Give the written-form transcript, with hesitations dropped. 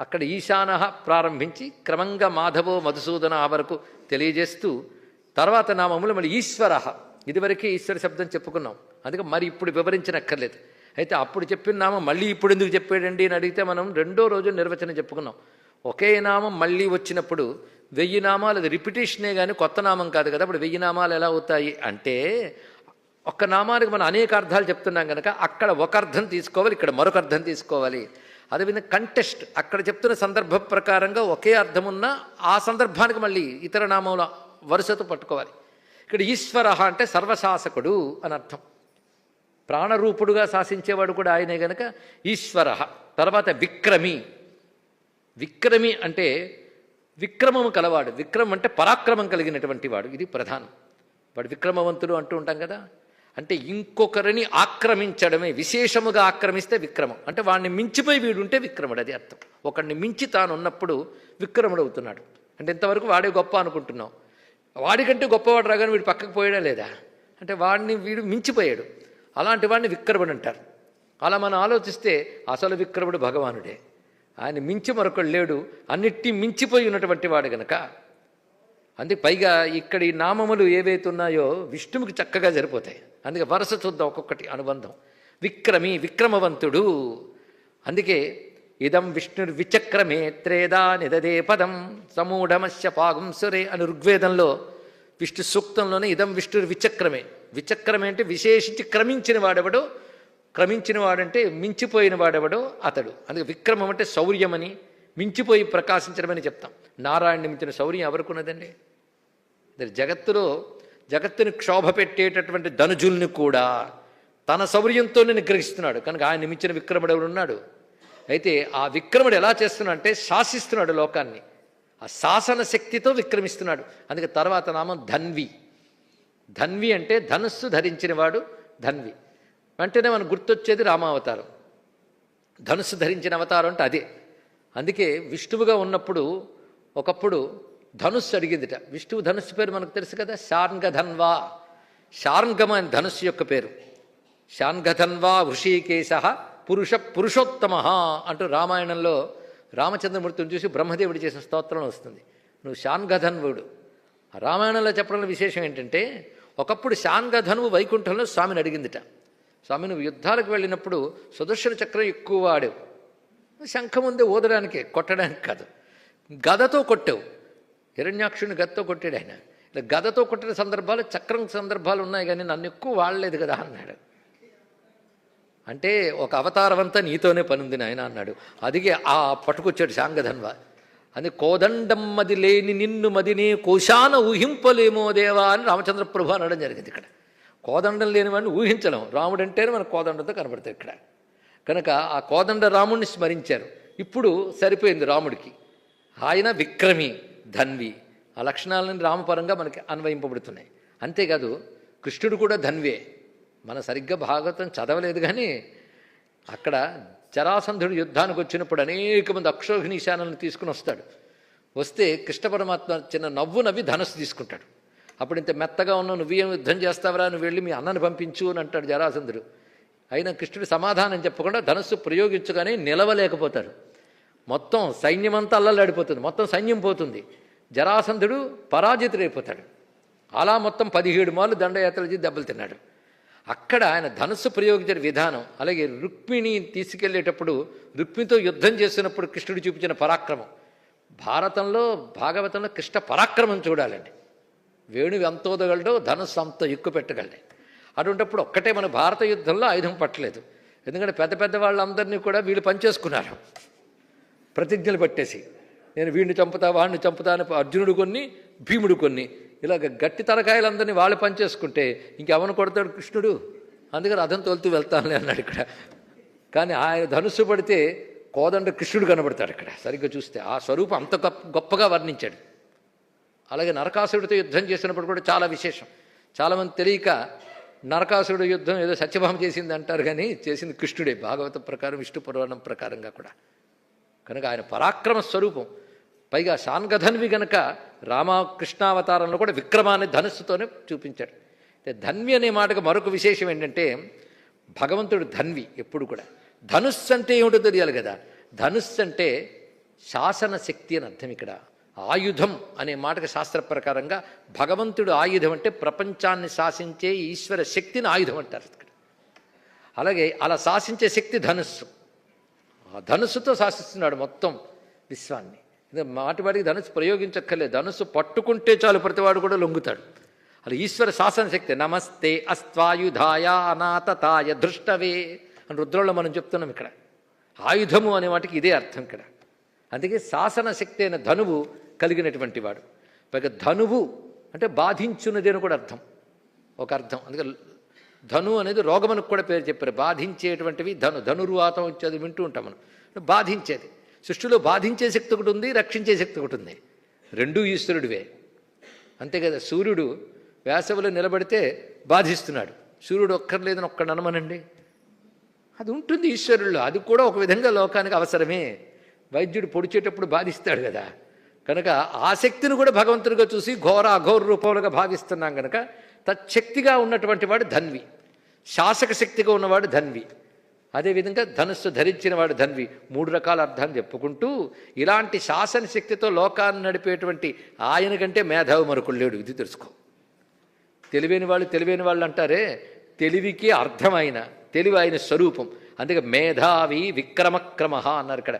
అక్కడ ఈశాన ప్రారంభించి క్రమంగా మాధవో మధుసూదన ఆ వరకు తెలియజేస్తూ తర్వాత నామములు మళ్ళీ ఈశ్వర, ఇదివరకే ఈశ్వర శబ్దం చెప్పుకున్నాం, అందుకే మరి ఇప్పుడు వివరించనక్కర్లేదు. అయితే అప్పుడు చెప్పిన నామం మళ్ళీ ఇప్పుడు ఎందుకు చెప్పాడండి అని అడిగితే మనం రెండో రోజు నిర్వచనం చెప్పుకున్నాం. ఒకే నామం మళ్ళీ వచ్చినప్పుడు 1000 నామాలు, అది రిపిటేషనే కానీ కొత్త నామం కాదు కదా. అప్పుడు 1000 నామాలు ఎలా అవుతాయి అంటే ఒక్క నామానికి మనం అనేక అర్థాలు చెప్తున్నాం కనుక అక్కడ ఒక అర్థం తీసుకోవాలి, ఇక్కడ మరొక అర్థం తీసుకోవాలి. అదేవిధంగా కంటెస్ట్, అక్కడ చెప్తున్న సందర్భ ప్రకారంగా ఒకే అర్థం ఉన్నా ఆ సందర్భానికి మళ్ళీ ఇతర నామముల వరుసతో పట్టుకోవాలి. ఇక్కడ ఈశ్వర అంటే సర్వశాసకుడు అని అర్థం, ప్రాణరూపుడుగా శాసించేవాడు కూడా ఆయనే గనక ఈశ్వర. తర్వాత విక్రమి, విక్రమి అంటే విక్రమము కలవాడు, విక్రమం అంటే పరాక్రమం కలిగినటువంటి వాడు, ఇది ప్రధానం. వాడు విక్రమవంతుడు అంటూ ఉంటాం కదా, అంటే ఇంకొకరిని ఆక్రమించడమే, విశేషముగా ఆక్రమిస్తే విక్రమం అంటే వాడిని మించిపోయి వీడుంటే విక్రముడు, అది అర్థం. ఒకడిని మించి తాను ఉన్నప్పుడు విక్రముడు అవుతున్నాడు. అంటే ఇంతవరకు వాడే గొప్ప అనుకుంటున్నాం, వాడికంటే గొప్పవాడు రాగానే వీడు పక్కకు పోయాడా లేదా అంటే వాడిని వీడు మించిపోయాడు, అలాంటి వాడిని విక్రముడు అంటారు. అలా మనం ఆలోచిస్తే అసలు విక్రముడు భగవానుడే, ఆయన మించి మరొకడు లేడు, అన్నిటినీ మించిపోయి ఉన్నటువంటి వాడు గనక. అందుకే పైగా ఇక్కడ ఈ నామములు ఏవైతే ఉన్నాయో విష్ణువుకి చక్కగా సరిపోతాయి. అందుకే వరుస చూద్దాం ఒక్కొక్కటి అనుబంధం. విక్రమి, విక్రమవంతుడు. అందుకే ఇదం విష్ణుర్ విచక్రమే త్రేదా నిదదే పదం సమూఢమస్య పాగుంసురే అని ఋగ్వేదంలో విష్ణు సూక్తంలోనే ఇదం విష్ణుర్ విచక్రమే. విచక్రమే అంటే విశేషించి క్రమించిన వాడెవడో, క్రమించిన వాడంటే మించిపోయిన వాడెవడో అతడు. అందుకే విక్రమం అంటే శౌర్యమని, మించిపోయి ప్రకాశించడమని చెప్తాం. నారాయణని మించిన శౌర్యం ఎవరుకున్నదండి? జగత్తుని క్షోభ పెట్టేటటువంటి ధనుజుల్ని కూడా తన శౌర్యంతోనే నిగ్రహిస్తున్నాడు కనుక ఆయన మించిన విక్రముడు ఎవడున్నాడు? అయితే ఆ విక్రముడు ఎలా చేస్తున్నాడు అంటే శాసిస్తున్నాడు లోకాన్ని, ఆ శాసన శక్తితో విక్రమిస్తున్నాడు. అందుకే తర్వాత నామం ధన్వి. ధన్వి అంటే ధనుస్సు ధరించినవాడు ధన్వి. వెంటనే మనకు గుర్తొచ్చేది రామావతారం, ధనుస్సు ధరించిన అవతారం అంటే అదే. అందుకే విష్ణువుగా ఉన్నప్పుడు ఒకప్పుడు ధనుస్సు అడిగిందిట. విష్ణువు ధనుస్సు పేరు మనకు తెలుసు కదా, శార్ంగధన్వా. శార్ంగమ అని ధనుస్సు యొక్క పేరు. శార్ంగధన్వా వృషీకేశ పురుషోత్తమ అంటూ రామాయణంలో రామచంద్రమూర్తిని చూసి బ్రహ్మదేవుడు చేసిన స్తోత్రం వస్తుంది. నువ్వు శార్ంగధన్వుడు. రామాయణంలో చెప్పడంలో విశేషం ఏంటంటే ఒకప్పుడు శార్ంగధనువు వైకుంఠంలో స్వామిని అడిగిందిట, స్వామి నువ్వు యుద్ధాలకు వెళ్ళినప్పుడు సుదర్శన చక్రం ఎక్కువ వాడేవు, శంఖం ఉందే ఊదడానికే, కొట్టడానికి కాదు, గదతో కొట్టావు. హిరణ్యాక్షుని గదతో కొట్టాడు ఆయన. ఇలా గదతో కొట్టిన సందర్భాలు, చక్రం సందర్భాలు ఉన్నాయి కానీ నన్ను ఎక్కువ వాడలేదు కదా అన్నాడు. అంటే ఒక అవతారమంతా నీతోనే పనుంది నాయన అన్నాడు. అదిగే ఆ పట్టుకొచ్చాడు శాంగధన్వ. అది కోదండం మది లేని నిన్ను మదినే కోశాన ఊహింపలేమో దేవా అని రామచంద్ర ప్రభు అనడం జరిగింది. ఇక్కడ కోదండం లేని వాడిని ఊహించలేం, రాముడు అంటేనే మన కోదండంతో కనబడతాయి ఇక్కడ. కనుక ఆ కోదండ రాముడిని స్మరించారు. ఇప్పుడు సరిపోయింది రాముడికి. ఆయన విక్రమి, ధన్వి. ఆ లక్షణాలను రామపరంగా మనకి అన్వయింపబడుతున్నాయి. అంతేకాదు కృష్ణుడు కూడా ధన్వే. మన సరిగ్గా భాగవతం చదవలేదు కానీ అక్కడ జరాసంధుడు యుద్ధానికి వచ్చినప్పుడు అనేక మంది అక్షోహిణి శానలను తీసుకుని వస్తాడు. వస్తే కృష్ణ పరమాత్మ చిన్న నవ్వు నవ్వి ధనస్సు తీసుకుంటాడు. అప్పుడు ఇంత మెత్తగా ఉన్నావు, నువ్వేం యుద్ధం చేస్తావరా, నువ్వు వెళ్ళి మీ అన్నను పంపించు అని అంటాడు జరాసంధుడు. అయినా కృష్ణుడు సమాధానం చెప్పకుండా ధనస్సు ప్రయోగించగానే నిలవలేకపోతాడు. మొత్తం సైన్యమంతా అల్లలాడిపోతుంది, మొత్తం సైన్యం పోతుంది. జరాసంధుడు పరాజితుడైపోతాడు. అలా మొత్తం 17 మార్లు దండయాత్రలు చేసి దెబ్బలు తిన్నాడు. అక్కడ ఆయన ధనుస్సు ప్రయోగించిన విధానం, అలాగే రుక్మిణి తీసుకెళ్లేటప్పుడు రుక్మిణితో యుద్ధం చేస్తున్నప్పుడు కృష్ణుడు చూపించిన పరాక్రమం. భాగవతంలో కృష్ణ పరాక్రమం చూడాలండి. వేణువు ఎంత ఊదగలడో ధనుస్సు అంత ఎక్కువ పెట్టగలడే. అటువంటిప్పుడు ఒక్కటే మన భారత యుద్ధంలో ఆయుధం పట్టలేదు. ఎందుకంటే పెద్ద పెద్ద వాళ్ళందరినీ కూడా వీళ్ళు పనిచేసుకున్నారు ప్రతిజ్ఞలు పట్టేసి. నేను వీడిని చంపుతా, వాడిని చంపుతా అని అర్జునుడు కొన్ని, భీముడు కొన్ని, ఇలాగ గట్టి తలకాయలందరినీ వాళ్ళు పనిచేసుకుంటే ఇంకెవను కొడతాడు కృష్ణుడు? అందుకని రథం తోలుతూ వెళ్తానులే అన్నాడు ఇక్కడ. కానీ ఆయన ధనుస్సు పడితే కోదండ కృష్ణుడు కనబడతాడు ఇక్కడ. సరిగ్గా చూస్తే ఆ స్వరూపం అంత గొప్పగా వర్ణించాడు. అలాగే నరకాసుడితో యుద్ధం చేసినప్పుడు కూడా చాలా విశేషం. చాలామంది తెలియక నరకాసుడు యుద్ధం ఏదో సత్యభామ చేసింది అంటారు, కానీ చేసింది కృష్ణుడే భాగవతం ప్రకారం, విష్ణు పురాణం ప్రకారంగా కూడా. కనుక ఆయన పరాక్రమ స్వరూపం. పైగా శాన్గధన్వి గనక రామకృష్ణావతారంలో కూడా విక్రమాన్ని ధనుస్సుతోనే చూపించాడు. ధన్వి అనే మాటకు మరొక విశేషం ఏంటంటే భగవంతుడు ధన్వి ఎప్పుడు కూడా. ధనుస్సు అంటే ఏమిటో తెలియాలి కదా. ధనుస్సు అంటే శాసన శక్తి అని అర్థం ఇక్కడ. ఆయుధం అనే మాటకు శాస్త్ర ప్రకారంగా భగవంతుడు ఆయుధం అంటే ప్రపంచాన్ని శాసించే ఈశ్వర శక్తిని ఆయుధం అంటారు ఇక్కడ. అలాగే అలా శాసించే శక్తి ధనుస్సు. ఆ ధనుస్సుతో శాసిస్తున్నాడు మొత్తం విశ్వాన్ని. మాటివాడికి ధనుస్సు ప్రయోగించక్కర్లేదు, ధనుస్సు పట్టుకుంటే చాలు ప్రతివాడు కూడా లొంగుతాడు. అలా ఈశ్వర శాసన శక్తి. నమస్తే అస్త్వాయుధాయ అనాథతాయ దృష్టవే అని రుద్రంలో మనం చెప్తున్నాం ఇక్కడ. ఆయుధము అనే వాటికి ఇదే అర్థం ఇక్కడ. అందుకే శాసన శక్తి అయిన ధనువు కలిగినటువంటి వాడు. పైగా ధనువు అంటే బాధించున్నది అని కూడా అర్థం, ఒక అర్థం. అందుకే ధను అనేది రోగమునకు కూడా పేరు చెప్పారు. బాధించేటువంటివి ధనుర్వాతం వచ్చేది వింటూ ఉంటాం మనం. బాధించేది, సృష్టిలో బాధించే శక్తి ఒకటి ఉంది, రక్షించే శక్తి ఒకటి ఉంది. రెండూ ఈశ్వరుడివే. అంతే కదా, సూర్యుడు వేసవిలో నిలబడితే బాధిస్తున్నాడు. సూర్యుడు ఒక్కర్లేదని ఒక్కడు అనమనండి, అది ఉంటుంది ఈశ్వరుల్లో. అది కూడా ఒక విధంగా లోకానికి అవసరమే. వైద్యుడు పొడిచేటప్పుడు బాధిస్తాడు కదా, కనుక ఆ శక్తిని కూడా భగవంతుడిగా చూసి ఘోర అఘోర రూపములుగా భావిస్తున్నాం కనుక తచ్చక్తిగా ఉన్నటువంటి వాడు ధన్వి, శాసక శక్తిగా ఉన్నవాడు ధన్వి. అదేవిధంగా ధనుస్సు ధరించిన వాడు ధన్వి. 3 రకాల అర్థాన్ని చెప్పుకుంటూ ఇలాంటి శాసన శక్తితో లోకాన్ని నడిపేటువంటి ఆయన కంటే మేధావి మరొకడు లేడు. ఇది తెలుసుకో. తెలివైన వాళ్ళు అంటారే, తెలివికి అర్థమైన తెలివి ఆయన స్వరూపం. అందుకే మేధావి విక్రమక్రమ అన్నారు ఇక్కడ.